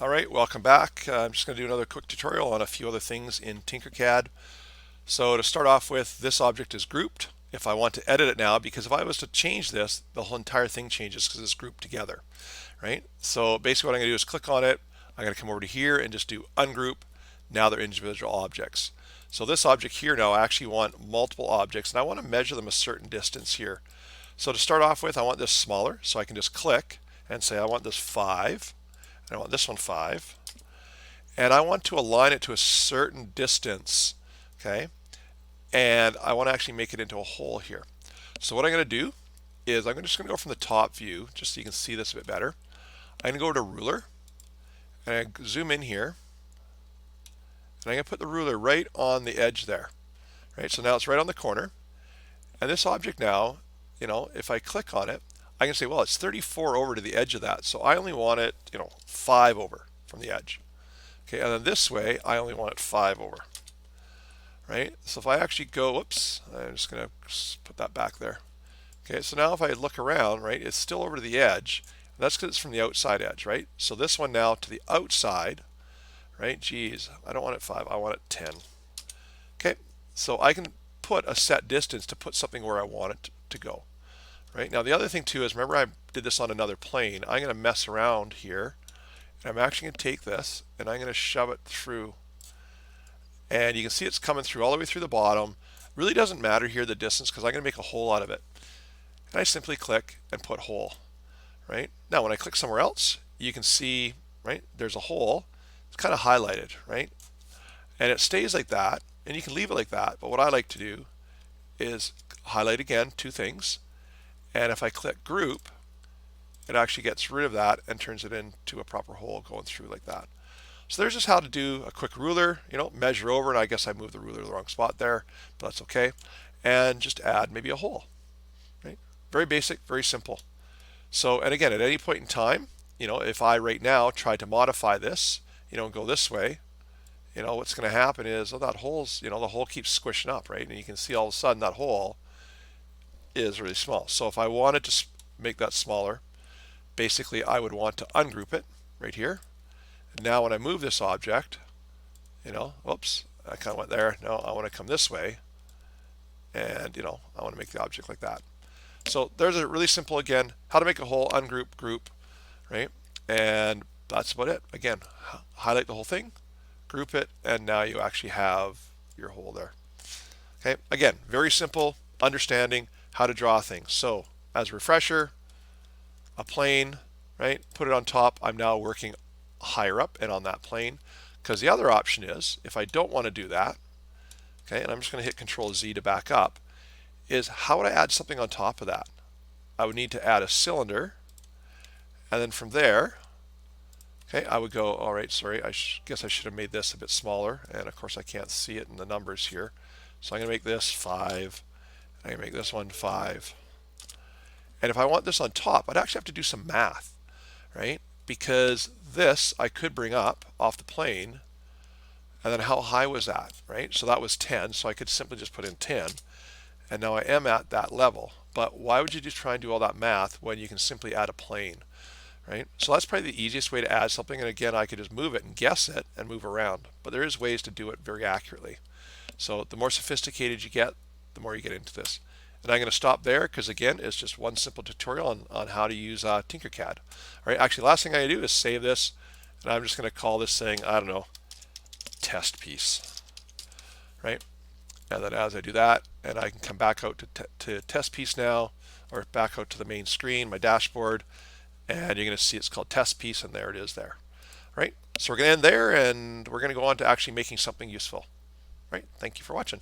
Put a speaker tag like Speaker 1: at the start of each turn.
Speaker 1: All right, welcome back. I'm just going to do another quick tutorial on a few other things in TinkerCAD. So to start off with, this object is grouped. If I want to edit it now, because if I was to change this, the whole entire thing changes because it's grouped together, right? So basically what I'm going to do is click on it. I'm going to come over to here and just do ungroup. Now they're individual objects. So this object here now, I actually want multiple objects and I want to measure them a certain distance here. So to start off with, I want this smaller, so I can just click and say I want this 5. I want this one 5, and I want to align it to a certain distance, okay? And I want to actually make it into a hole here. So what I'm going to do is I'm just going to go from the top view, just so you can see this a bit better. I'm going to go to ruler, and I zoom in here, and I'm going to put the ruler right on the edge there, right? So now it's right on the corner, and this object now, if I click on it, I can say, well, it's 34 over to the edge of that, so I only want it, 5 over from the edge. Okay, and then this way, I only want it 5 over, right? So if I actually go, whoops, I'm just going to put that back there. Okay, so now if I look around, right, it's still over to the edge. That's because it's from the outside edge, right? So this one now to the outside, right? Geez, I don't want it 5, I want it 10. Okay, so I can put a set distance to put something where I want it to go. Right, now the other thing too is, remember I did this on another plane. I'm going to mess around here. And I'm actually going to take this and I'm going to shove it through. And you can see it's coming through all the way through the bottom. Really doesn't matter here the distance because I'm going to make a hole out of it. And I simply click and put hole. Right, now when I click somewhere else, you can see, right, there's a hole. It's kind of highlighted, right? And it stays like that, and you can leave it like that. But what I like to do is highlight again 2 things. And if I click group, it actually gets rid of that and turns it into a proper hole going through like that. So there's just how to do a quick ruler, measure over, and I guess I moved the ruler to the wrong spot there, but that's okay. And just add maybe a hole, right? Very basic, very simple. So, and again, at any point in time, if I right now try to modify this, and go this way, what's going to happen is, oh, that hole's, the hole keeps squishing up, right? And you can see all of a sudden that hole is really small. So if I wanted to make that smaller, basically I would want to ungroup it right here. And now when I move this object, whoops, I kind of went there. No, I want to come this way, and I want to make the object like that. So there's a really simple, again, how to make a hole, ungroup, group, right? And that's about it. Again, highlight the whole thing, group it, and now you actually have your hole there. Okay, again, very simple understanding how to draw things. So as a refresher, a plane, right? Put it on top. I'm now working higher up and on that plane, because the other option is, if I don't want to do that, okay, and I'm just going to hit Control Z to back up, is how would I add something on top of that? I would need to add a cylinder, and then from there, okay, I would go, all right, sorry, guess I should have made this a bit smaller, and of course I can't see it in the numbers here. So I'm going to make this 5, I'm going to make this one 5. And if I want this on top, I'd actually have to do some math, right? Because this I could bring up off the plane, and then how high was that, right? So that was 10, so I could simply just put in 10, and now I am at that level. But why would you just try and do all that math when you can simply add a plane, right? So that's probably the easiest way to add something, and again, I could just move it and guess it and move around. But there is ways to do it very accurately. So the more sophisticated you get, the more you get into this. And I'm going to stop there because, again, it's just one simple tutorial on how to use TinkerCAD. All right, actually, last thing I do is save this, and I'm just going to call this thing, I don't know, test piece, right? And then as I do that, and I can come back out to test piece now, or back out to the main screen, my dashboard, and you're going to see it's called test piece, and there it is there. All right, so we're going to end there, and we're going to go on to actually making something useful. All right, thank you for watching.